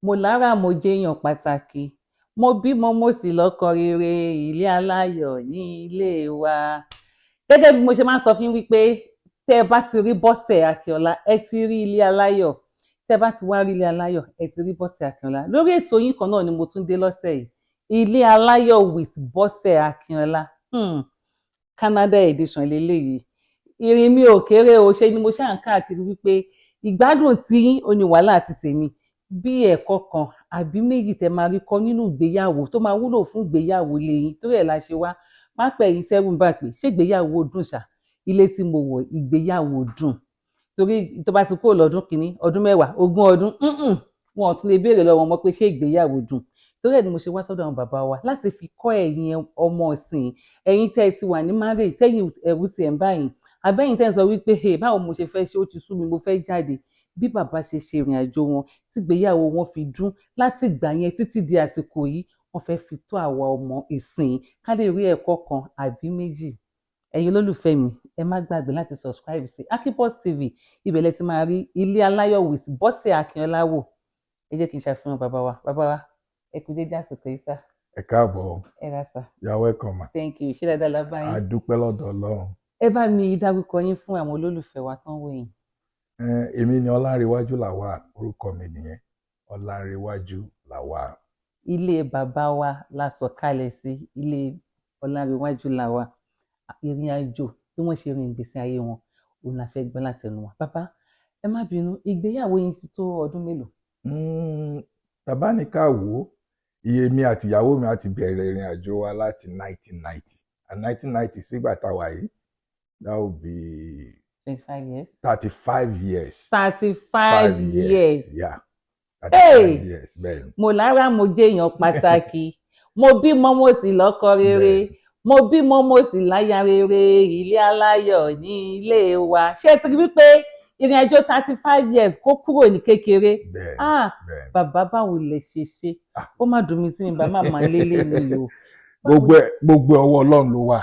mo lára mo jẹyàn pàtàkì mo bímọ mo sì lọ́kọ rere ilé aláyọ̀ ní ilé wa. Gẹ́gẹ́ bí mo ṣe máa ń sọ fún yín wípé tẹ́ ẹ bá ti rí Bọ́sẹ̀ Akínọlá ẹ ti rí ilé aláyọ̀, tẹ́ ẹ bá ti wá rí ilé aláyọ̀ ẹ ti rí Bọ́sẹ̀ Akínọlá. Lórí ètò yín kan náà ni mo tún dé lọ́sẹ̀ yìí, ilé aláyọ̀ with Bọ́sẹ̀ Akínọlá. Canada edition leléyìí. Ìrìn mi ò kéré o, ṣe ni mo ṣáà ń káàkiri wípé ìgbádùn tí ó ní wàhálà àti tèmi, bí ẹ̀kọ́ kan àbí méjì tẹ́ máa rí kọ́ nínú ìgbéyàwó tó máa wúlò fún ìgbéyàwó lẹ́yìn torí ẹ̀ la ṣe wá. Má pẹ́ yìí tẹ́rù bá pè ṣé ìgbéyàwó dùn ṣá, ilé tí mo wọ̀ ìgbéyàwó dùn torí tó bá ti kúrò lọ́dún kìíní ọdún mẹ́wàá ogún ọdún wọn ò tún lè béèrè lọ́wọ́ wọn pé ṣé ìgbéyàwó dùn. Torí ẹ̀ ni mo ṣe wá sọ́dọ̀ àwọn bàbá wa láti fi kọ́ ẹ̀yin ọmọ ọ̀sìn, ẹ̀yin tẹ́ ẹ ti wà ní marriage tẹ́yìn ẹ̀rù tiẹ̀ ń báyìí, àbẹ́yìn tẹ́ ẹ sọ wípé báwo mo ṣe fẹ́ ṣe, ó ti sú mi mo fẹ́ jáde. Bí bàbá ṣe ṣe ìrìn àjò wọn tí ìgbéyàwó wọn fi dún láti ìgbà yẹn títí di àsìkò yìí, wọ́n fẹ́ fi tó àwa ọmọ ìsìn ká lè rí ẹ̀kọ́ kan àbí méjì. Ẹ̀yin olólùfẹ́ mi, ẹ má gbàgbé láti subscribe sí Akipos TV, ibẹ̀ lẹ ti máa rí ilé aláyọ̀ with Bọ́sẹ̀ Akínọlá wò. Ẹ jẹ́ kí n ṣàfihàn bàbá wa ẹ kú dédé àsìkò yìí sá. Ẹ káàbọ̀. Ẹ ra sá. You are welcome ma. Thank you. Ṣé dáadáa la bá yín? A dúpẹ́ lọ́dọ̀ Ọlọ́run. Ẹ bá mi dárúkọ yín fún àwọn olólùfẹ́ wa tán wò yín. Èmi ni Ọlánrewájú Lawal, orúkọ mi nìyẹn, Ọlánrewájú Lawal. Ilé bàbá wa la sọ̀kalẹ̀ sí, ilé Ọlánrewájú Lawal. Ìrìn àjò bí wọ́n ṣe rìn ìgbésí ayé wọn òun la fẹ́ gbọ́ láti ẹnu wọn. Bàbá ẹ má bínú, ìgbéyàwó yín ti tó ọdún mélòó? Tàbá ní ká wò ó, iye mi àti ìyàwó mi àti bẹ̀rẹ̀ ìrìn àjò wa láti 1990 and 1990 sígbà tá a wà yìí, that will be 25 years. 35 years. 35 years. Yeah. 35 years. Bẹ́ẹ̀ni. Mo lára mo jẹyàn pàtàkì mo bímọ mo sì lọ́kọ rere mo bímọ mo sì láya rere ilé aláyọ̀ ní ilé wa. Ṣé ẹ ti rí wípé ìrìn àjò 35 years kó kúrò ní kékeré? Bẹ́ẹ̀ni. Bàbá báwo lẹ ṣe ṣe? Ó má dùn mí sí mi bàbá máa lélẹ̀ ni o. Gbogbo ọwọ́ Ọlọ́run ló wà.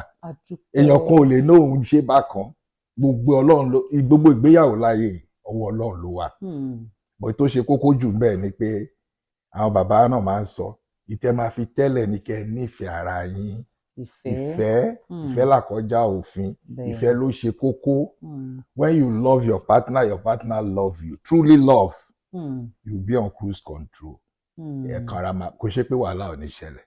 Èèyàn kan ò lè ní òun ṣe bákan. Gbogbo Ọlọ́run ló, gbogbo ìgbéyàwó láyé ọwọ́ Ọlọ́run ló wà. Bó tó ṣe kókó jù bẹ́ẹ̀ ni pé àwọn bàbá náà máa ń sọ ìtẹ́ máa fi tẹ́lẹ̀ ní kẹ́ nífẹ̀ẹ́ ara yín. Ìfẹ́ làkọjá òfin. Ìfẹ́ ló ṣe kókó. When you love your partner love you. Truly love. You be on cruise control. Ẹ̀kanra máa kò ṣe pé wàhálà ò ní ṣẹlẹ̀.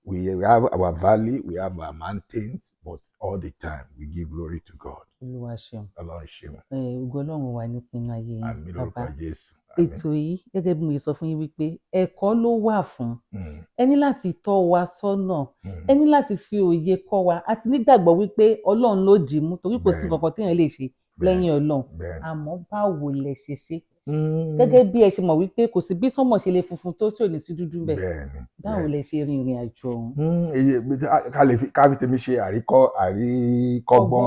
We have our valley, we have our mountains, but all the time we give glory to God. Olúwa ṣeun. Ọlọ́run ṣeun. Ògo Ọlọ́run wà nípinnu ayé yín. Àmín lórúkọ Jésù. Ètò yìí gẹ́gẹ́ bí mo ṣe sọ fún yín wípé ẹ̀kọ́ ló wà fún. Ẹ ní láti tọ́ wa sọ́nà, ẹ ní láti fi òye kọ́ wa àti nígbàgbọ́ wípé Ọlọ́run ló dì mú torí kò sí kankan téèyàn lè ṣe lẹ́yìn Ọlọ́run. Àmọ́ báwo lẹ ṣe ṣe? Gẹ́gẹ́ bí ẹ ṣe mọ̀ wípé kò sí bí sánmọ̀ ṣe lè funfun tó tí ò ní sí dúdú bẹ́ẹ̀. Báwo lẹ ṣe rin ìrìn àjò ọ̀hún? Ká fi tèmi ṣe àríkọ́gbọ́n.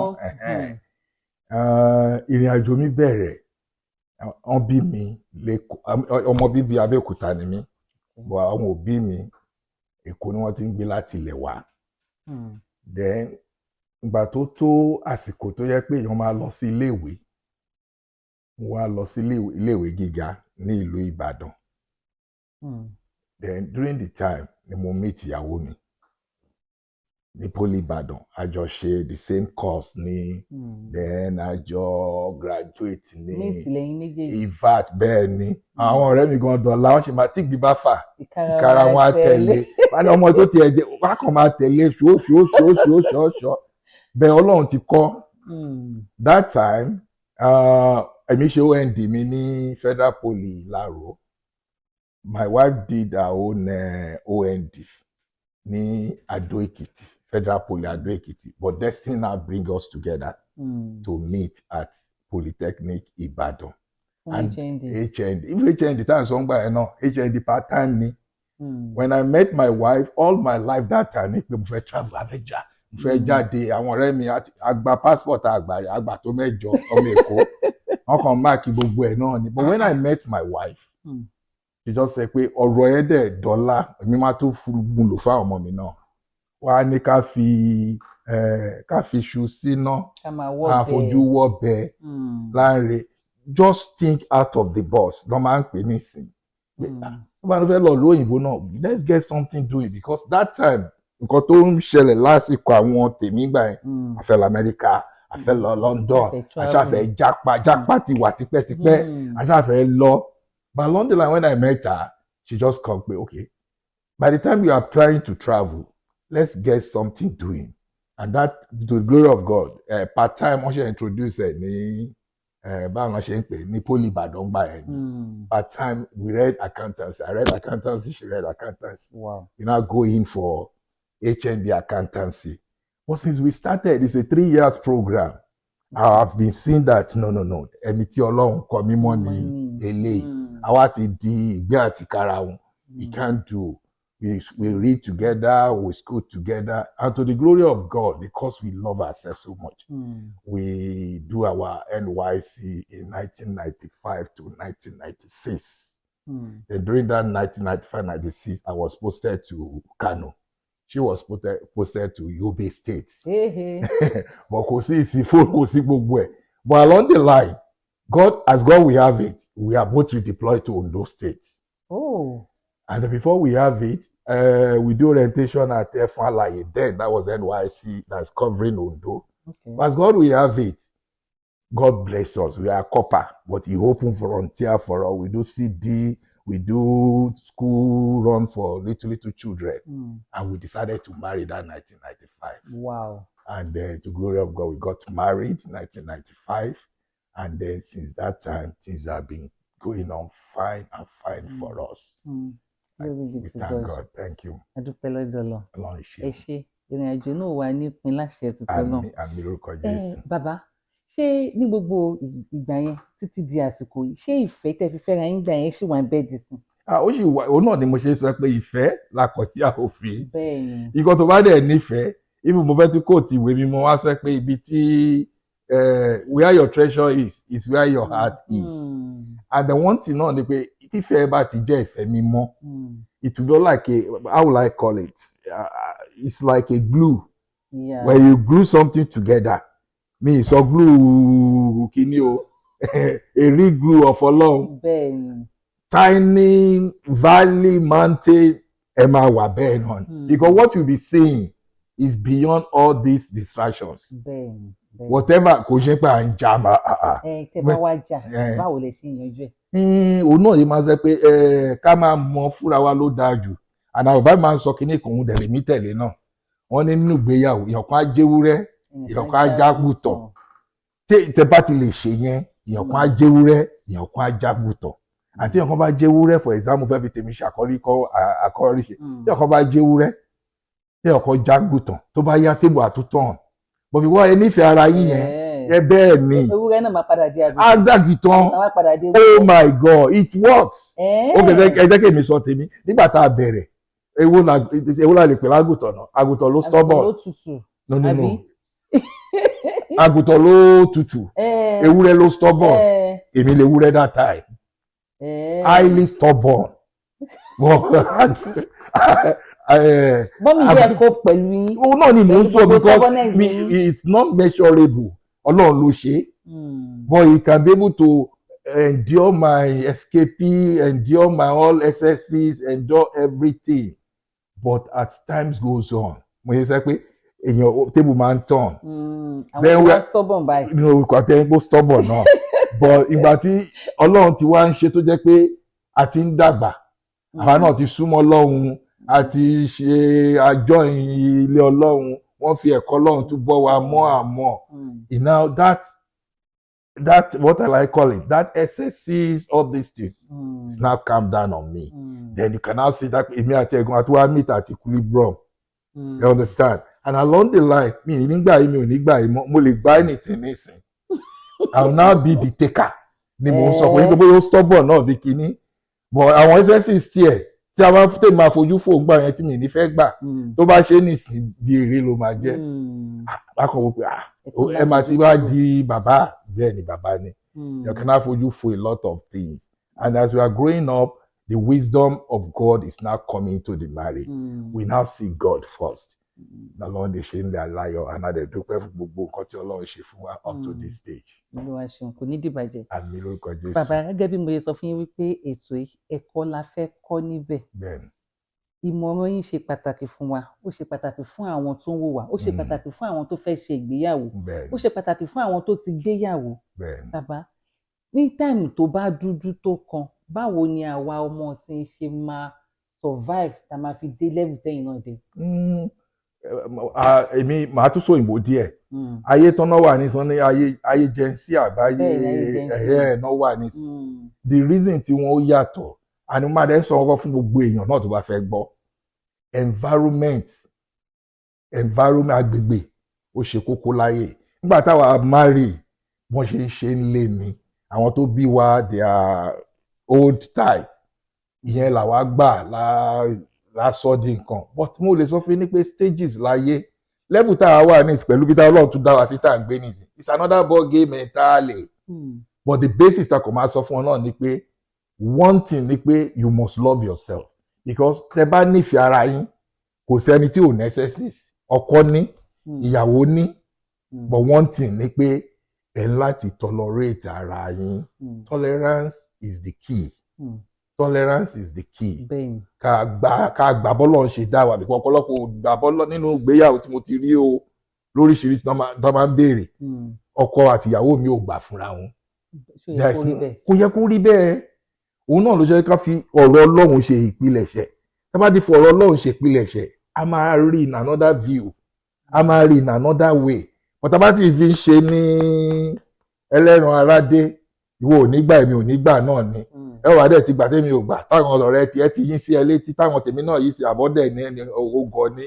Ìrìn àjò mi bẹ̀rẹ̀, wọ́n bí mi lẹ́kọ̀ọ́, ọmọ bíbí Abẹ́òkúta ni mí, bọ̀ àwọn òbí mi Èkó ni wọ́n ti ń gbé láti ilẹ̀ wá. Then ìgbà tó tó àsìkò tó yẹ pé èèyàn máa lọ sí iléèwé, mo wá lọ sí iléèwé gíga ní ìlú Ìbàdàn. Then during the time ni mo meet ìyàwó mi ní Poly Ìbàdàn, a jọ ṣe the same course ní then a jọ graduate ní IVAT. Bẹ́ẹ̀ ni àwọn ọ̀rẹ́ mi gan dọ̀la wọ́n ṣe máa tí gbígbá fà ìkara wọn á tẹ̀lé wọn ni ọmọ tó ti ẹ̀jẹ̀ wọn kàn máa tẹ̀lé ṣóṣóṣóṣóṣó bẹ́ẹ̀ Ọlọ́run ti kọ́. That time èmi ṣe OND mi ní Federal Poly Ìláró. My wife did her own OND ní Adó Èkìtì, Federal Poly Adó Èkìtì, but destiny now bring us together to meet at Polytechnic Ibadan. And HND. Even HND time sọ ń gbà ẹ̀ náà, HND part time ni. When I met my wife, all my life that time ni pé mo fẹ́ travel Abẹ́jà, mo fẹ́ jáde, àwọn ọ̀rẹ́ mi àgbà passport àgbà tó mẹ́jọ ọmọ Èkó, wọ́n kàn máàkì gbogbo ẹ̀ náà ni. But when I met my wife, she just say pé ọ̀rọ̀ ẹ̀ dẹ̀ dọ́là, èmi máa tó fúrúgbùn lò fáwọn ọmọ mi náà. Wọ́n á ní ká fi iṣu síná, ká fojú wọ́ bẹ láre. Just think out of the box lọ́ máa ń pè nísìn. bá ló fẹ́ lọ lóyìnbó náà, let's get something doing, because that time nǹkan tó ń ṣẹlẹ̀ lásìkò àwọn tèmi gbà yẹn, a fẹ́ lọ Amẹ́ríkà, a fẹ́ lọ London, a ṣàfẹ́ jápa ti wà tipẹ́tipẹ́, a ṣàfẹ́ lọ. But along the line, when I met her, she just come pé, okay, by the time you are trying to travel, let's get something doing. And that, to the glory of God, part time wọ́n ṣe introduce ẹ̀ ní báwọn ṣe ń pè ní Poly Ìbàdàn gbà ẹ̀. Part time we read accountancy, I read accountancy, she read accountancy. Wow. You now go in for HND accountancy. But since we started, it's a 3 years program. I have been seeing that no, ẹni tí Ọlọ́run kọ mímọ́ ní eléyìí, àwa ti di ìgbé àti kára wọn. We can't do. We read together, we school together, and to the glory of God, because we love ourselves so much, we do our NYC in 1995 to 1996. And during that 1995-96, I was posted to Kano. She was posted to Yobe State. But kò sí ìsìnfò, kò sí gbogbo ẹ̀. But along the line, as God will have it, we are both redeployed to Ondo State. Oh. And before we have it, we do orientation at Efalaye. Then that was NYC that's covering Ondo. Okay. But as God will have it, God bless us. We are copper, but He opened frontier for us. We do CD, we do school run for little children. And we decided to marry that 1995. Wow. And to glory of God, we got married in 1995. And then since that time, things have been going on fine for us. We thank God. Thank you. Adúpẹ́ lọ́dọ̀ Ọlọ́run. Ọlọ́run ṣe. Ẹ ṣé, ìrìn àjò náà wà nípìn láṣẹ tuntun náà. Àmín lórúkọ Jésù. Bàbá, ṣé ní gbogbo ìgbà yẹn títí di àsìkò yìí, ṣé ìfẹ́ tẹ́ fi fẹ́ra yín gbà yẹn ṣì wà ń bẹ́ẹ̀ dì sí? Ó sì wà, òun náà ni mo ṣe sọ pé ìfẹ́ la kọjá òfin. Bẹ́ẹ̀ni. Ìkan tó bá dẹ̀ nífẹ̀ẹ́, ibi mo fẹ́ tún kóòtù ìwé mímọ́ wá sọ pé ibi tí where your treasure is where your heart is. And the one thing náà ni pé tífẹ́ bá ti jẹ́ ìfẹ́ mímọ́, it will be like how will I call it? It's like a glue. Yeah. When you glue something together, mi sọ glue kíní o, a real glue of Ọlọ́run. Bẹ́ẹ̀ni. Tiny valley, mountain, ẹ máa wà bẹ́ẹ̀ náà. Because what you'll be seeing is beyond all these distractions. Bẹ́ẹ̀ni. Whatever kò ṣe pé à ń jà máa. Tẹ́ bá wá jà, báwo lẹ ṣe yanjú ẹ̀? Òun náà yìí máa ń sọ pé ká máa mọ fúnra wa ló dáa jù. Àná bàbá máa ń sọ kíní kan òun dẹ̀rẹ̀ mí tẹ̀lé náà. Wọ́n ní nínú ìgbéyàwó ìyọ̀kan á jẹ́wúrẹ́, ìyọ̀kan á jágùtàn. Tẹ́ bá ti lè ṣe yẹn, ìyọ̀kan á jẹ́wúrẹ́, ìyọ̀kan á jágùtàn. Àti ìyọ̀kan bá jẹ́wúrẹ́, for example, fẹ́ fi tèmi ṣe àkọ́rí ṣe. Tí ìyọ̀kan bá jẹ́wúrẹ́, tí ìyọ̀kan jágùtàn, tó bá yá tébù àtúntàn. Bọ̀bí wọ́n ẹ nífẹ̀ẹ́ ara yín yẹn, bẹ́ẹ̀ ni. Ewúrẹ́ náà máa padà di àgùntàn. Àgùntàn. Oh my God, it works. Ó bẹ̀rẹ̀ ẹ jẹ́ kí èmi sọ tèmi. Nígbà tá a bẹ̀rẹ̀, èwo la lè pè lágùntàn náà? Àgùntàn ló stubborn. Àgùntàn ló tutù. No. Àgùntàn ló tutù. Ewúrẹ́ ló stubborn. Èmi lè wúrẹ́ that time. Highly stubborn. Bọ́mí jẹ́ kó pẹ̀lú yín. Ó náà ni mò ń sọ because it's not measurable. Ọlọ́run ló ṣe. But he can be able to endure my escape, endure my all excesses, endure everything. But as times goes on, mo ṣe sọ pé èèyàn table máa ń tàn. Àwọn ìwà stubborn báyìí. No, kò àti ẹni pé stubborn náà. But ìgbà tí Ọlọ́run ti wá ń ṣe tó jẹ́ pé a ti ń dàgbà, àwa náà ti súnmọ́ Ọlọ́run, a ti ṣe àjọ ilé Ọlọ́run, wọ́n fi ẹ̀kọ́ Ọlọ́run tún bọ́ wa more and more. Now that what I call it, that excesses of this thing is now calm down on me. Then you can now see that èmi àti ẹ̀gbọ́n àti wá meet at equilibrium. You understand? And along the line, mi nígbà yìí mi ò nígbà yìí mo lè gba anything nísìn. I will now be the taker. Ni mo sọ pé gbogbo yóò stubborn náà bí kíní. But àwọn excesses tiẹ̀ tí a bá tẹ̀ máa fojú fò ń gbà yẹn tí mi ní fẹ́ gbà tó bá ṣe nìsín bí èrè ló máa jẹ́. Bákan wò pé ẹ máa ti wá di bàbá bẹ́ẹ̀ ni bàbá ni. You cannot fojú fò a lot of things. And as we are growing up, the wisdom of God is now coming to the marriage. We now see God first. lọ́lọ́run lè ṣe ń lè aláyọ̀ anadẹ̀ dúpẹ́ fún gbogbo nǹkan tí Ọlọ́run ṣe fún wa up to this stage. Olúwa ṣeun, kò ní dìbàjẹ́. Àmín lórúkọ Jésù. Bàbá gẹ́gẹ́ bí mo ṣe sọ fún yín wípé ètò ẹ̀kọ́ la fẹ́ kọ́ níbẹ̀. Bẹ́ẹ̀ni. Ìmọ̀ràn yín ṣe pàtàkì fún wa, ó ṣe pàtàkì fún àwọn tó ń wò wá, ó ṣe pàtàkì fún àwọn tó fẹ́ ṣe ìgbéyàwó, ó ṣe pàtàkì fún àwọn tó ti gbéyàwó. Bàbá, ní táìmù tó bá dúdú tó kan, báwo ni àwa ọmọ ọ̀sìn ṣe máa survive tá a máa fi dé level tẹ́yìn náà dé? Èmi màá tún sọ òyìnbó díẹ̀. Ayé tán náà wà ní sọ ní ayé jẹ́nsí àbáyé ẹ̀yẹ́ náà wà ní. The reason tí wọ́n yàtọ̀ àní máa dẹ́ sọ ọkọ fún gbogbo èèyàn náà tó bá fẹ́ gbọ́. Environment agbègbè ó ṣe kókó láyé. Nígbà táwa marry wọ́n ṣe ń lé mi àwọn tó bí wa they are old type ìyẹn làwa gbà lásọ di nǹkan but mo lè sọ fún yín ní pé stages láyé level tá a wà ní pẹ̀lú bí táwọn Ọlọ́run tún dá wa sí tá à ń gbé nìsín it's another ball game entirely but the basis tá kò máa sọ fún ọ náà ni pé one thing ni pé you must love yourself because tẹ bá nífẹ̀ẹ́ ara yín kò sẹ́ni tí ò necessities ọkọ ní ìyàwó ní but one thing ni pé ẹ ń láti tolerate ara yín tolerance is the key. Tolerance is the key. Ká gbà bọ́lọ̀ ń ṣe dá wa bíkọ́ ọ̀pọ̀lọpọ̀ gbà bọ́lọ̀ nínú ìgbéyàwó tí mo ti rí o lóríṣiríṣi tó máa ń béèrè ọkọ àti ìyàwó mi ò gbà fúnra wọn. Kò yẹ kó rí bẹ́ẹ̀ òun náà ló ṣe ká fi ọ̀rọ̀ Ọlọ́run ṣe ìpilẹ̀ṣẹ̀ tá bá ti fi ọ̀rọ̀ Ọlọ́run ṣe ìpilẹ̀ṣẹ̀ a máa rí in another view a máa rí in another way but tá bá ti fi ń ṣe ní ẹlẹ́ran aládé ìwọ ò ní gbà èmi ò ní gbà náà ni ẹ wà dẹ̀ ti gbà tèmi ò gbà táwọn ọ̀rẹ́ tiẹ̀ ti yín sí ẹ létí táwọn tèmi náà yìí sí àbọ̀dẹ̀ ní ẹni ogọ ní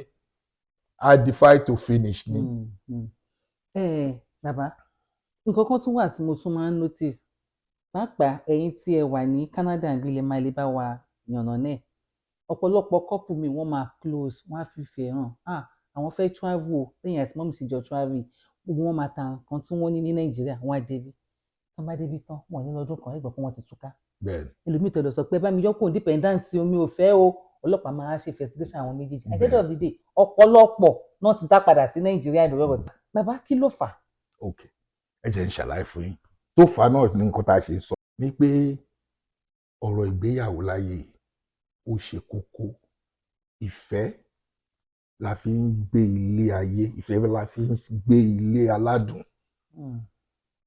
I defy to finish ni. Bàbá nǹkan kan tún wà tí mo tún máa ń notice pàápàá ẹ̀yin tí ẹ wà ní Canada bí lè máa lè bá wa yànnà náà ọ̀pọ̀lọpọ̀ couple mi wọ́n máa close wọ́n á fìfẹ́ hàn àwọn fẹ́ travel lẹ́yìn àti mọ́mí sì jọ travel gbogbo wọn máa ta nǹkan tí wọ́n ní Nàìjíríà wọ́n á débi tán bá débi tán wọ́n ní lọ́dún kan ẹgbẹ́ fún wọn ti túká ẹlòmíì tẹ̀lé sọ pé bá mi yọkùn independent omi ò fẹ́ o ọlọ́pàá máa ṣe investigation àwọn méjèèjì at the end of the day ọ̀pọ̀lọpọ̀ náà ti dá padà sí Nàìjíríà lọ́wọ́ tí bàbá kí ló fà? Ok ẹ jẹ́ n ṣàlàyé fún yín tó fà náà ní nǹkan tá a ṣe sọ ni pé ọ̀rọ̀ ìgbéyàwó láyé ó ṣe kókó ìfẹ́ la fi ń gbé ilé ayé ìfẹ́ la fi ń gbé ilé aládùn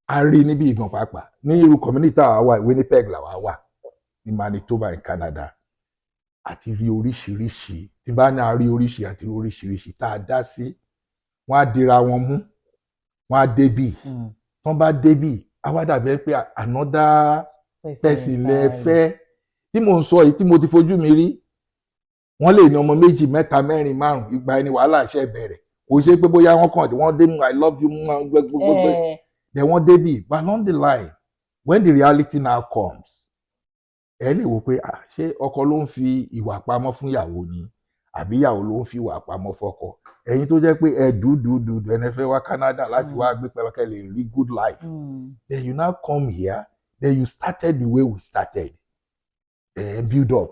a rí níbi ìgàn pàápàá ní irú community àwa wà Winnipeg làwa wà ní Manitoba in Canada àti rí oríṣiríṣi tí bá ní a rí oríṣi àti oríṣiríṣi tá a dá sí wọ́n á dira wọn mú wọ́n á débì tán bá débì á wá dàbí pé another person lè fẹ́ tí mò ń sọ yìí tí mo ti fojú mi rí wọ́n lè ní ọmọ méjì mẹ́ta mẹ́rin márùn ìgbà ẹni wàhálà ṣe bẹ̀rẹ̀ kò ṣe pé bóyá wọ́n kàn wọ́n dé I love you gbogbo then wọ́n débì but along the line when the reality now comes ẹ lè wò pé ṣé ọkọ ló ń fi ìwà pamọ́ fún ìyàwó ni àbí ìyàwó ló ń fi ìwà pamọ́ fọ́kọ ẹ̀yin tó jẹ́ pé ẹ dùdùdù ẹni fẹ́ wá Canada láti wá gbé pẹ́pẹ́kẹ́ lè rí good life then you now come here then you started the way we started build up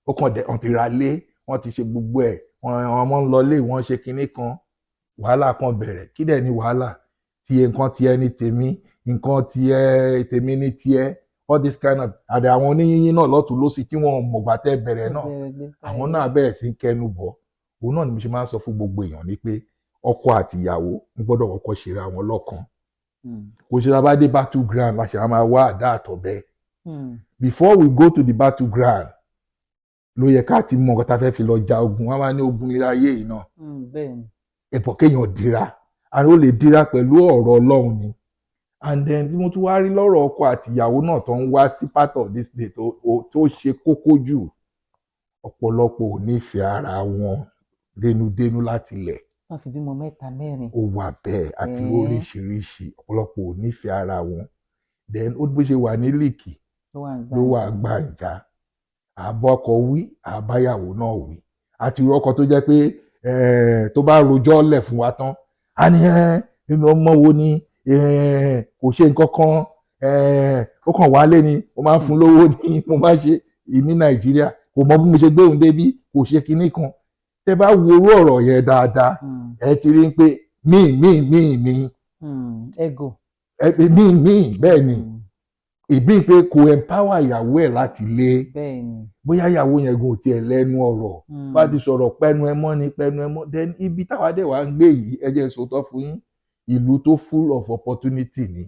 ó kàn dé ọ̀n ti ra lé wọ́n ti ṣe gbogbo ẹ̀ wọ́n ọmọ ń lọlé wọ́n ṣe kinní kan wàhálà kan bẹ̀rẹ̀ kí dẹ̀ ni wàhálà tiẹ̀ nǹkan tiẹ̀ ní tèmi nǹkan tiẹ̀ tèmi ní tiẹ̀ all this kind of àdé àwọn oníyíyín náà lọ́tún lọ́sì tí wọ́n mọ̀gbà tẹ́ bẹ̀rẹ̀ náà àwọn náà bẹ̀rẹ̀ sí kẹnu bọ̀ òun náà ni mo ṣe máa ń sọ fún gbogbo èèyàn ni pé ọkọ àti ìyàwó ń gbọ́dọ̀ kọ́kọ́ ṣe ra wọn lọ́kàn kò ṣe bá dé battle ground la ṣe máa wá àdá àtọ̀bẹ before we go to the battle ground ló yẹ ká ti mọ nǹkan tá a fẹ́ fi lọ ja ogun wọn máa ní ogun ilé ayé yìí náà ẹ̀pọ̀ kéèyàn dira àrùn ó lè dira pẹ̀lú ọ̀rọ̀ Ọlọ́run ni and then bí mo tún wá rí lọ́rọ̀ ọkọ àti ìyàwó náà tó ń wá sí part of this day tó ṣe kókó jù ọ̀pọ̀lọpọ̀ ò nífẹ̀ẹ́ ara wọn dénúdénú láti lẹ̀. wọ́n fi bímọ mẹ́ta mẹ́rin. ó wà bẹ́ẹ̀ àti oríṣiríṣi ọ̀pọ̀lọpọ̀ ò nífẹ̀ẹ́ ara wọn then ó bó ṣe wà ní líìkì ló wà gbàǹjà àbọ̀kọ wí àbáyàwó náà wí àti ọkọ tó jẹ́ pé tó bá rojọ́ lẹ̀ fún wa tán a ní ọmọ wo ni kò ṣe nǹkan kan ó kàn wálé ni mo máa ń fún lówó ní mo máa ń ṣe ní Nàìjíríà kò mọ bí mo ṣe gbé òun débi kò ṣe kinní kan tẹ́ bá worú ọ̀rọ̀ yẹn dáadáa ẹ ti rí pé mí ego mí bẹ́ẹ̀ ni ìbí pé kò empower ìyàwó ẹ̀ láti lé bóyá ìyàwó yẹn gùn tiẹ̀ lẹ́nu ọ̀rọ̀ bá ti sọ̀rọ̀ pẹ́nu ẹ mọ́ then ibi táwa dẹ̀ wá ń gbé yìí ẹ jẹ́ sòótọ́ fún yín ìlú tó full of opportunity ni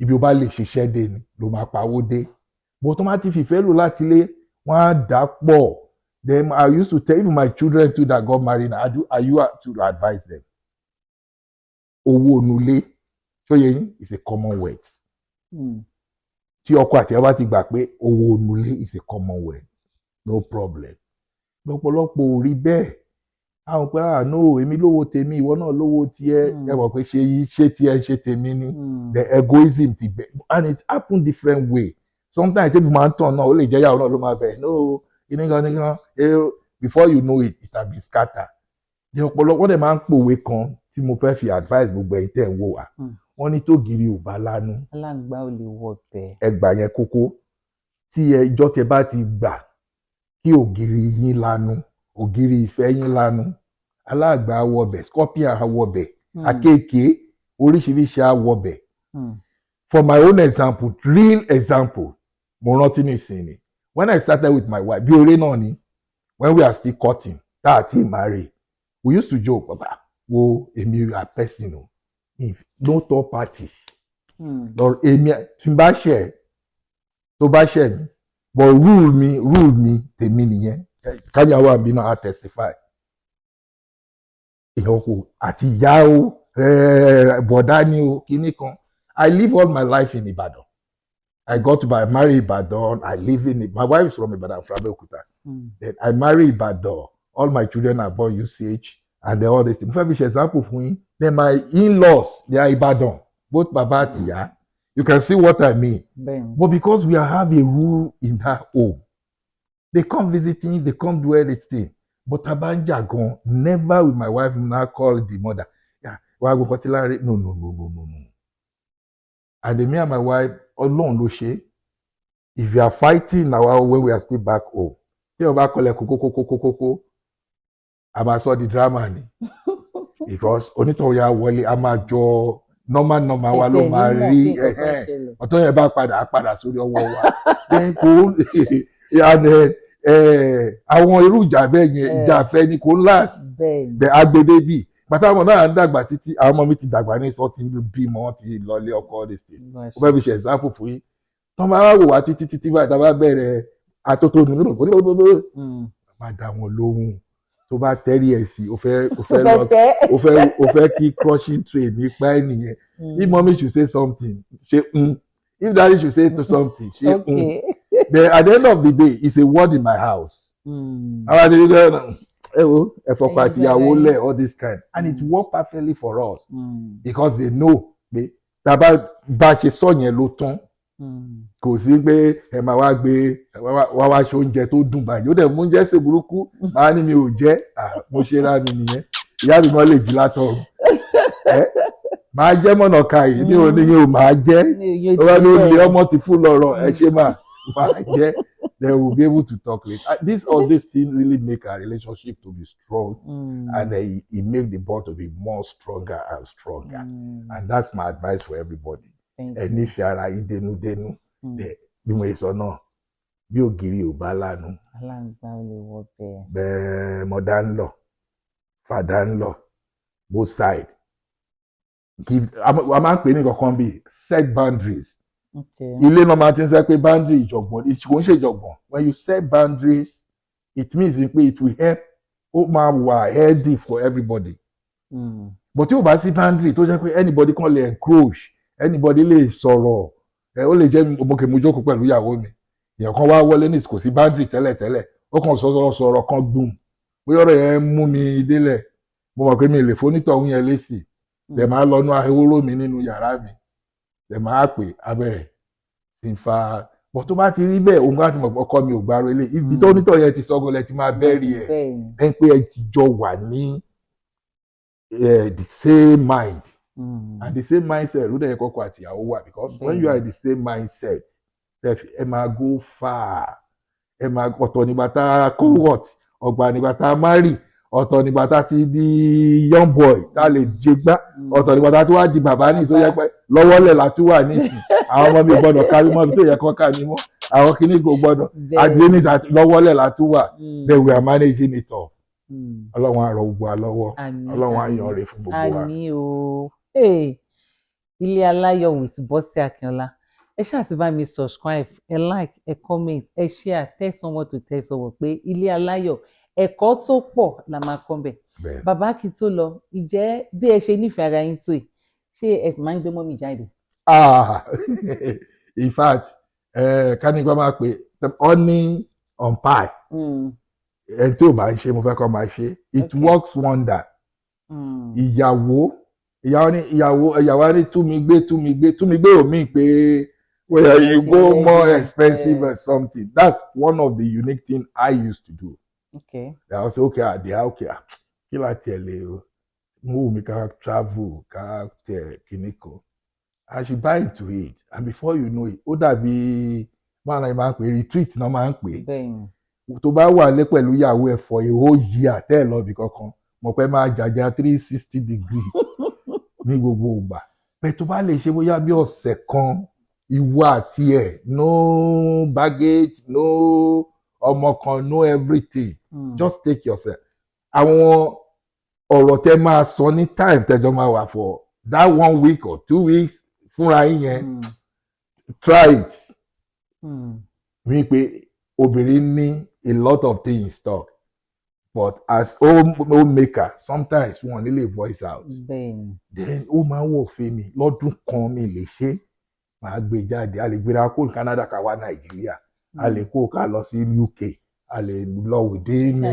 ibi ó bá lè ṣiṣẹ́ dé ni ló máa pawó dé bó tó má ti fìfẹ́ lò láti lé wọ́n á dà pọ̀ then I used to tell even my children too that got married I used to advise them owó onulé ṣóyè yín is a commonwealth tí ọkọ àti ẹ bá ti gbà pé owó onulé is a commonwealth no problem lọ́pọ̀lọpọ̀ ò rí bẹ́ẹ̀ àwọn pé no èmi lówó tèmi ìwọ náà lówó tiẹ̀ ẹ mọ̀ pé ṣé tiẹ̀ ṣe tèmi ni the egoism ti bẹ̀ and it happen different way sometimes tẹ́bi máa ń tàn náà ó lè jẹ́ ìyàwó náà ló máa bẹ̀ no nìkan before you know it has been scatter ní ọ̀pọ̀lọpọ̀ dẹ̀ máa ń pòwe kan tí mo fẹ́ fi advice gbogbo ẹ̀yin tẹ́ ń wò wá wọ́n ní tó gírí ò bá lánú aláǹgbá ò lè wọ bẹ́ẹ̀ ẹgbà yẹn kókó tí ẹjọ́ tẹ́ bá ti gbà kí ògiri yín lánú ògiri ìfẹ́ yín lánú aláàgbà awọbẹ̀ scorpion awọbẹ̀ akéèké oríṣiríṣi awọbẹ̀ for my own example real example mo rántí nísìnyí when I started with my wife bí eré náà ni when we are still courting tá a ti marry we used to joke baba wo èmi a person o if no third party lọ èmi tí n bá ṣẹ̀ tó bá ṣẹ̀ mi but rule mi tèmi nìyẹn káyàwó àbí náà á testify èèyàn kò àti ìyá o bọ̀dá ni o kíní kan I live all my life in Ibadan I got to marry Ibadan I live in my wife is from Ibadan from Abeokuta then I marry Ibadan all my children are born UCH and all this thing mo fẹ́ fi ṣe example fún yín then my in-laws they are Ibadan both baba àti ìyá you can see what I mean but because we have a rule in that home they come visiting they come do everything but abanja gan never with my wife now call the mother wàá gbọ́ kọtíláre no and me and my wife Ọlọ́run ló ṣe if you are fighting now when we are still back home tí o bá kọlẹ̀ kókókókókókó a máa sọ di drama ni because onítọ̀hún ya wọlé a máa jọ normal wa ló máa rí ọ̀tọ̀ yẹn bá padà sórí ọwọ́ wa then kò àwọn irú ìjà bẹ́ẹ̀ yẹn ìjà àfẹ́ ni kò last bẹ́ẹ̀ agbede bíi pàtàkì náà ń dàgbà títí àwọn ọmọ mi ti dàgbà ní sọ ti bímọ wọn ti lọlé ọkọ this thing ó fẹ́ fi ṣe example fún yín tó máa wò wá títí báyìí tá a bá bẹ̀rẹ̀ atótónu nínú máa dá wọn lóhùn tó bá tẹ́rí ẹ̀ sí o fẹ́ kí crushing train nípa ẹ̀ nìyẹn if mommy should say something ṣe if daddy should say something ṣe then at the end of the day it's a word in my house àwọn àti ìgbà ẹ̀fọ́ pàtìyàwó lẹ̀ all this kind and it work perfectly for us because they know pé tá a bá ṣe sọ yẹn ló tán kò sí pé ẹ máa wá gbé wá ṣe oúnjẹ tó dùn báyìí ó dẹ̀ mú oúnjẹ ṣe burúkú máa ní mi ò jẹ́ mo ṣe ra mi nìyẹn ìyá mi gan lè jí látọ̀run máa jẹ́ mọ̀nà ka yìí mi ò ní yóò máa jẹ́ ọba ló lé ọmọ ti fún lọ́rọ̀ ẹ ṣe máa jẹ́ they will be able to talk with this thing really make our relationship to be strong and it make the bond to be more stronger and stronger and that's my advice for everybody ẹ nífẹ̀ẹ́ ara yín dénúdénú bí mo sọ náà bí ògiri ò bá lánú aláǹgbá ò lè wọ bẹ́ẹ̀ bẹ́ẹ̀ mother in law father in law both side a máa ń pè ní kankan bíi set boundaries ilé náà máa ti ń sẹ́ pé boundary ìjọ̀gbọ̀n kò ń ṣe ìjọ̀gbọ̀n when you set boundaries it means pé it will help ó máa wà healthy for everybody but tí o bá sí boundary tó jẹ́ pé anybody kan lè encroach anybody lè sọ̀rọ̀ ó lè jẹ́ mo jókòó pẹ̀lú ìyàwó mi èèyàn kan wá wọlé ní kò sí boundary tẹ́lẹ̀tẹ́lẹ̀ ó kàn sọ̀rọ̀ kan gbùm bóyá ọ̀rọ̀ yẹn mú mi délẹ̀ mo mọ̀ pé mi lè fonítọ̀hún yẹn lésì lè máa lọ́nu ahóró mi nínú yàrá mi lè máa pè abẹ́rẹ́ sí ń fa bọ̀ tó bá ti rí bẹ́ẹ̀ òun láti mọ̀ ọkọ mi ò gbárò ilé ibi tó onítọ̀ yẹn ti sọ́gun lẹ ti máa bẹ́ẹ̀rì ẹ̀ ẹ̀ pé ẹ ti jọ wà ní the same mind and the same mindset ló dẹ̀ kọ́kọ́ àti ìyàwó wà because when you are in the same mindset ẹ máa go far ẹ máa ọ̀tọ̀ nígbà tá a cohort ọ̀gbà nígbà tá a marry, ọ̀tọ̀ nígbà tá a ti di young boy tá a lè jẹ gbá, ọ̀tọ̀ nígbà tá a ti wá di bàbá ní ìsọyẹ pé lọ́wọ́lẹ̀ la tún wà nísìn àwọn ọmọ mi gbọ́dọ̀ kárí mọ́ bí tó yẹ kán kárí mọ́ àwọn kìíní kò gbọ́dọ̀ àdéhùn lọ́wọ́lẹ̀ la tún wà then we are managing it all. Ọlọ́run á rọ gbogbo wa lọ́wọ́, Ọlọ́run á yan ire fún gbogbo wa. Àmín o. Ilé Aláyọ̀ with Bọ́sẹ̀ Akínọlá, ẹ ṣáà ti bá mi subscribe, ẹ like, ẹ comment, ẹ share, tell someone to tell someone pé Ilé Aláyọ̀ ẹ̀kọ́ tó pọ̀ la máa kọ́ bẹ̀. Bàbá kí tó lọ, ìjẹ́ bí ẹ ṣe nífẹ̀ẹ́ ara yín tó yìí, ṣé ẹ sì máa ń gbé mọ́mì jáde? In fact kánígbà máa pè honey on pie ẹni tí ò bá ń ṣe mo fẹ́ kọ́ máa ṣe it works wonder. ìyàwó ní túmi gbé omi pé where you go more expensive or something. That's one of the unique things I used to do. Okay. I was okay. Kí la tiẹ̀ lè move mi ká travel ká tẹ̀ kíní kan. I should buy into it and before you know it ó dàbí máa ń pè retreat náà máa ń pè. Tó bá wà lé pẹ̀lú ìyàwó ẹ̀ for a whole year tẹ́ ẹ̀ lọ́bì kankan mọ̀ pé máa jàjà 360 degree ní gbogbo ìgbà. Bẹ́ẹ̀ tó bá lè ṣe bóyá bí ọ̀sẹ̀ kan ìwọ àti ẹ̀ no baggage no ọmọ kan no everything just take yourself. Àwọn ọ̀rọ̀ tẹ́ máa sọ ní time tẹ́jọ́ máa wà for that 1 week or 2 weeks fúnra yín yẹn try it. Mi pé obìnrin ní a lot of things talk but as homemaker sometimes wọn nílé voice out. Then ó máa ń wọ̀ fẹ́ mi lọ́dún kan mi lè ṣe máa gbé jáde a lè gbéra kó Canada ká wá Nàìjíríà a lè kó ká lọ sí UK a lè lọ within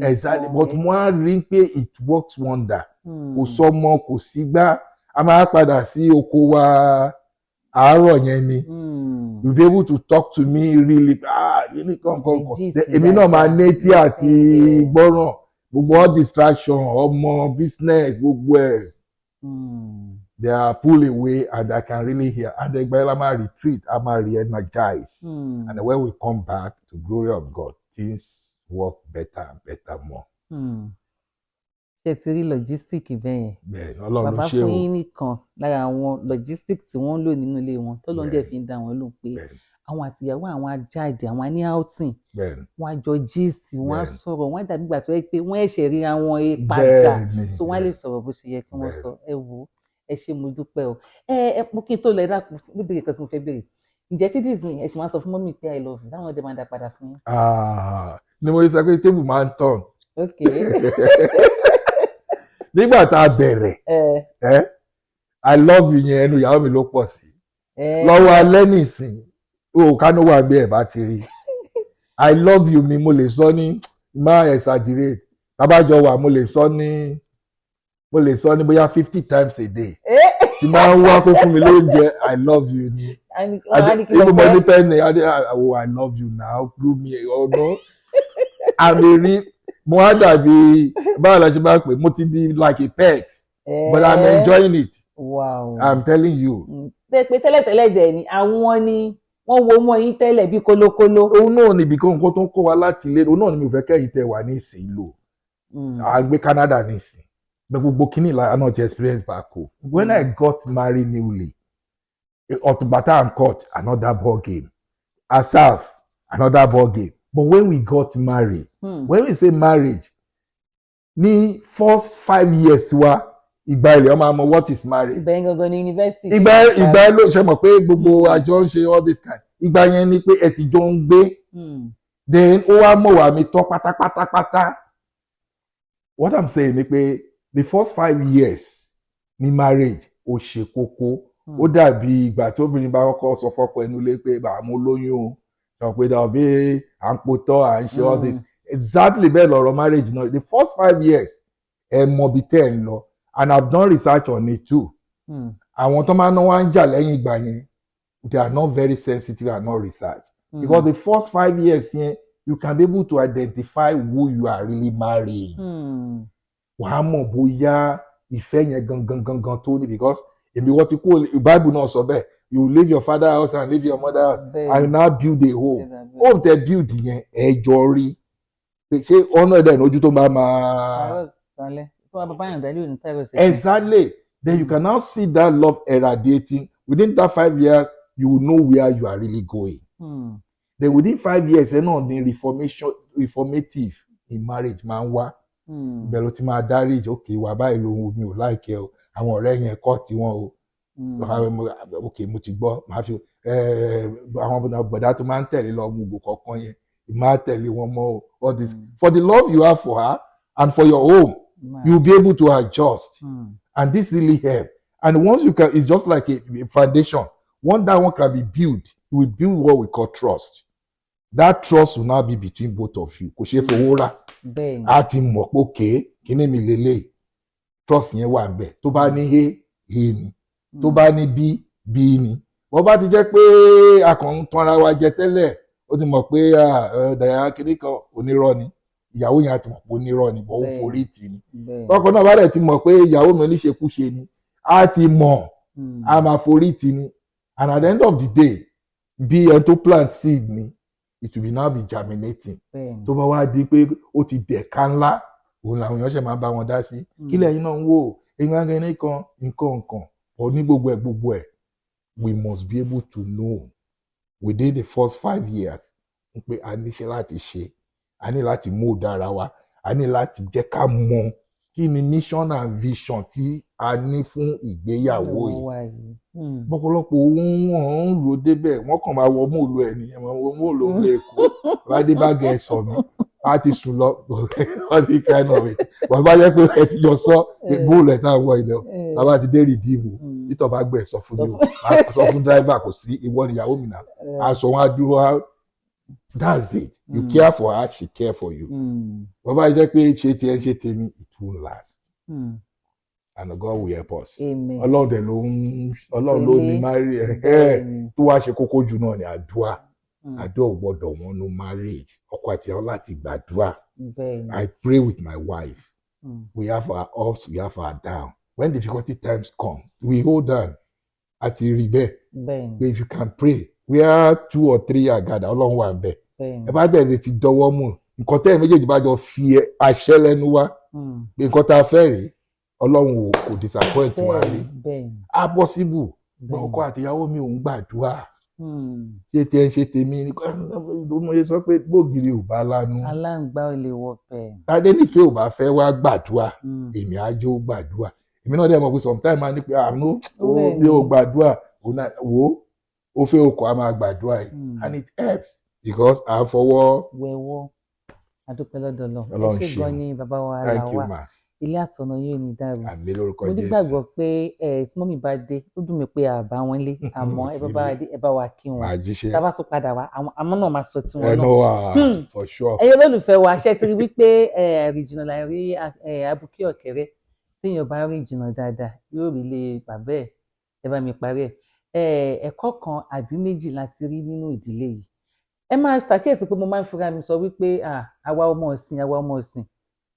exactly but mo á rí pé it works wonder. Kò sọmọ kò sígbà a máa padà sí oko wa àárọ̀ yẹn ni you be able to talk to me really come èmi náà máa netí àti gbọ́ràn gbogbo all distraction ọmọ business gbogbo ẹ̀ they are pulled away and I can really hear and ẹgbẹ́ yẹn la máa retreat a máa re-energize and when we come back to glory of God things work better and better more. Ṣé ti rí logistic bẹ́ẹ̀ yẹn Ọlọ́run bàbá ṣe o fún yín nìkan lára àwọn logistic tí wọ́n ń lò nínú ilé wọn tọ́lọ́ dẹ̀ fi ń dá wọn lóhùn pé àwọn àtìyàwó àwọn ajáde àwọn ní outing wọ́n á jọ gist wọ́n á sọ̀rọ̀ wọ́n á dàbí ìgbà tó yẹ pé wọ́n ẹ̀ṣẹ̀ ríra wọn padà so wọ́n á lè sọ̀rọ̀ bó ṣe yẹ kí wọ́n sọ ẹ wò ẹ ṣé mo dúpẹ́ o ẹ mo kí n tó lọ ẹ dákun níbi ìkan tí mo fẹ́ béèrè ǹjẹ́ tí Disney ẹ ṣì máa sọ fún mọ́mì pé I love you táwọn ọdẹ máa dá padà fún yín. ni mo sọ pé tébù máa ń tàn. Okay. Nígbà tá a bẹ̀rẹ̀ I love you yẹn ẹnu ìyàwó mi ló pọ̀ sí lọ́wọ́ alẹ́ nìsín kánú wà bí ẹ̀ bá ti rí I love you mi mo lè sọ ní má exaggerate tábàjọ wà mo lè sọ ní bóyá 50 times a day tí máa ń wá kó fún mi lóúnjẹ I love you ni ibi mo ní pẹ́ẹ́nì I love you now do me ọ̀nà àmì rí mo á dàbí báwo la ṣe máa pè mo ti di like a pet but I'm enjoying it. Wow. I'm telling you. pé tẹ́lẹ̀tẹ́lẹ̀ dẹ̀ ni àwọn ni wọ́n wo mọ́ yín tẹ́lẹ̀ bí kólókóló. òun náà níbi kan nǹkan tó ń kọ́ wa láti ilé òun náà ni mi ò fẹ́ kẹ́yìn tẹ wà ní ìsìn lò a gbé Canada ní ìsìn bẹ́ẹ̀ gbogbo kínní ìlànà náà ti experience back home. When I got married newly Ọ̀túnbàtà and court another ball game Asaf another ball game but when we got married when we say marriage ní first 5 years wa ìgbà ilẹ̀ ọmọ àmọ́ what is marriage. ìgbà yẹn gangan ní university. ìgbà ló ṣe mọ̀ pé gbogbo àjọ ń ṣe all this kind ìgbà yẹn ni pé ẹ ti jọ ń gbé then ó wá mọ̀ wá mi tán pátápátápátá. What I'm saying ni pé the first 5 years ní marriage ó ṣe kókó ó dàbí ìgbà tí obìnrin bá kọ́kọ́ sọ fọ́kọ ẹnu lé pé mo lóyún o sọ pé dàbí à ń potọ́ à ń ṣe all this exactly bẹ́ẹ̀ lọ̀rọ̀ marriage náà the first 5 years ẹ mọ bí tẹ́ ẹ ń lọ and I've done research on it too. Àwọn tó máa ń wá ń jà lẹ́yìn ìgbà yẹn they are not very sensitive and not research because the first 5 years yẹn you can be able to identify who you are really marrying. Wàá mọ̀ bóyá ìfẹ́ yẹn gangan tó ní because èmi wọ́n ti kó Bible náà sọ bẹ́ẹ̀ you leave your father house and leave your mother house and now build a home. Home tẹ build yẹn ẹjọ́ rí ṣé ọ̀nà ẹ̀dá ìnájú tó máa. Exactly. Then you can now see that love irradiating. Within that 5 years, you will know where you are really going. Then within 5 years, the reformative in marriage máa ń wá. Bẹ̀rù ti máa dáríjì, okay, wà báyìí lòun mi ò láìkẹ́ o, àwọn ọ̀rẹ́ yẹn kọ́ tiwọn o. Okay, mo ti gbọ́, màá fi àwọn bọ̀dá tó máa ń tẹ̀lé lọ gbogbo kọ̀ọ̀kan yẹn, máa tẹ̀lé wọn mọ́ o. All this for the love you have for her and for your home, you will be able to adjust. And this really help. And once you can, it's just like a foundation. Once that one can be built, you will build what we call trust. That trust will now be between both of you. Kò ṣe fowó rà. A ti mọ̀ pé okay, kíní mi lélẹ̀. Trust yẹn wà ńbẹ̀. Tó bá ní A ni. Tó bá ní B ni. Wọ́n bá ti jẹ́ pé a kàn ń tanra wa jẹ tẹ́lẹ̀, ó ti mọ̀ pé dàyà kíní kan onírọ́ ni. Ìyàwó yẹn á ti mọ̀ pé onírọ́ ni, bọ́ ó forí tì ní. Ọkọ náà bá dẹ̀ ti mọ̀ pé ìyàwó mi oníṣekúṣe ni. A ti mọ̀, a máa forí tì ní. And at the end of the day, bí ẹni tó plant seed ni, it will now be germinating. Tó bá wá di pé ó ti dẹ̀ka ńlá, òun làwọn èèyàn ṣe máa bá wọn dá sí. Kí lẹ́yìn náà ń wò, nǹkan ní gbogbo ẹ̀. We must be able to know within the first 5 years pé a níṣẹ́ láti ṣe, a ní láti mold ara wa, a ní láti jẹ́ ká mọ̀ kí ni mission and vision tí a ní fún ìgbéyàwó yìí. Bọ́pọ̀lọpọ̀ wọ́n ń lò débẹ̀, wọ́n kàn máa wọ móòlù ẹ̀ ní móòlù Èkó, bàdé bá gẹ̀ sọ mi, a ti sùn lọ, all the kind of it. Wọ́n bá jẹ́ pé ẹ ti jọ sọ pé móòlù ẹ̀ tá à ń wọ ilẹ̀, bàbá ti dé rìdíìmù, títọ́ bá gbẹ̀ sọ fún mi o, sọ fún dráìvà kò sí ìwọ níyàwó mi náà, aṣọ wọn á dúró. That's it. You care for her, she care for you. Wọ́n bá jẹ́ pé ṣe tiẹ̀ ṣe tèmi, it will last. And God will help us. Ọlọ́run dẹ̀ Ọlọ́run ló ní marry tó wá ṣe kókó jù náà ni àdúrà. Àdúrà ò gbọ́dọ̀ wọn no marriage. Ọkọ àti ìyàwó láti gbàdúrà. I pray with my wife. We have our ups, we have our down. When difficulty times come, we hold on. Àti rí bẹ́ẹ̀. But if you can pray, where 2 or 3 are gathered, Ọlọ́run wà bẹ́ẹ̀. Ẹ bá dẹ̀ lè ti dọwọ́ mú nǹkan tẹ́ ẹ̀ méjèèjì bá jọ fi àṣẹ lẹ́nu wá pé nǹkan tá a fẹ́ rèé, Ọlọ́run kò disappoint wa rí. A possible ọkọ àti ìyàwó mi ò ń gbàdúrà. Ṣé tiẹ̀ ń ṣe tèmi ni mo ṣe sọ pé gbògiri ò bá lánú. Aláǹgbá ò lè wọ bẹ́ẹ̀. Adéníkè ò bá fẹ́ wá gbàdúrà, èmi á jó gbàdúrà. Èmi náà dẹ̀ mọ̀ pé sometimes máa ní pé àánú mi ò gbàdúrà, wo ó fẹ́ okò á máa gbàdúrà yìí. And it helps because à ń fọwọ́. Wẹ̀wọ́ adúpẹ́ lọ́dọ̀ lọ. Ẹ ṣé gan ni bàbá wa ara wa. Ilé àtọ̀nà yóò ní dàrú. Àmín lórúkọ Jésù. Mo nígbàgbọ́ pé tí mọ́mì bá dé, ó dùn mí pé àbá wọn lé, àmọ́ ẹ bá bá dé, ẹ bá wa kí wọn. Tá a bá tún padà wá, àmọ́ náà máa sọ tiwọn náà. Ẹ náà wà for sure. Ẹyẹ olólùfẹ́ wa, ṣe ti rí wípé àrìjìnà la rí abúkí ọ̀kẹ́rẹ́. Téèyàn bá rìn jìnnà dáadáa, yóò rí ilé bàbá ẹ̀, ẹ bá mi parí ẹ̀. Ẹ̀kọ́ kan àbí méjì láti rí nínú ìdílé yìí. Ẹ máa ṣàkíyèsí pé mo máa ń fura mi sọ wípé àwa ọmọ ọ̀sìn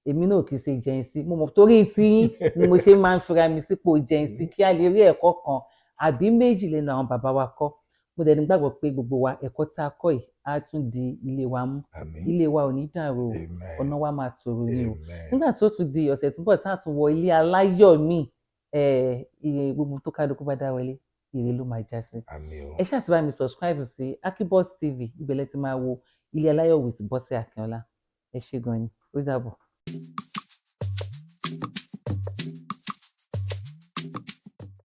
èmi náà kì í ṣe jẹ́nsí, mo mọ̀ torí tí ni mo ṣe máa ń fura mi sípò jẹ́nsí kí a lè rí ẹ̀kọ́ kan àbí méjì lẹ́nu àwọn bàbá wa kọ́. Mo dẹ̀ nígbàgbọ́ pé gbogbo wa ẹ̀kọ́ tá a kọ́ yìí á tún di ilé wa mú. Ilé wa ò ní dàrú o, ọ̀nà wa máa tòrò ni o. Nígbà tó tún di ọ̀sẹ̀ tó bọ̀ tá a tún wọ ilé aláyọ̀ míì, gbogbo tó kálukú bá dá wọlé, ire ló máa já sí. Ẹ ṣáà ti bá mi subscribe sí Akiboss TV, ibẹ̀ lẹ ti máa wo Ilé Aláyọ̀ with Bọ́sẹ̀ Akínọlá. Ẹ ṣé gan ni, ó dàbọ̀.